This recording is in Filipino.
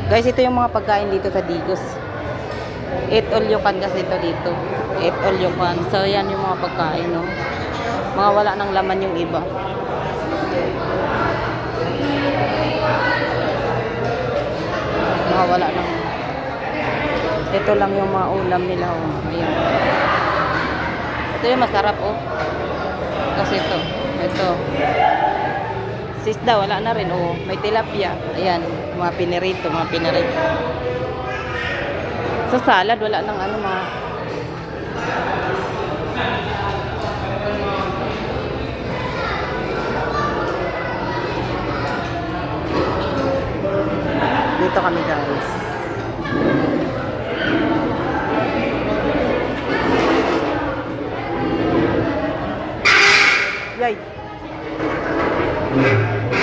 Guys, ito yung mga pagkain dito sa Digos. Eat all you can kasi ito dito. Eat all you can. So, yan yung mga pagkain, no? Mga wala ng laman yung iba. Mga wala ng... Ito lang yung mga ulam nila, oh. Ayan. Ito yung masarap, oh. Kasi ito. Sisda, wala na rin, oh. May tilapia. Ayan, mga pinirito. Sa salad, wala nang ano, mga... Dito kami, guys.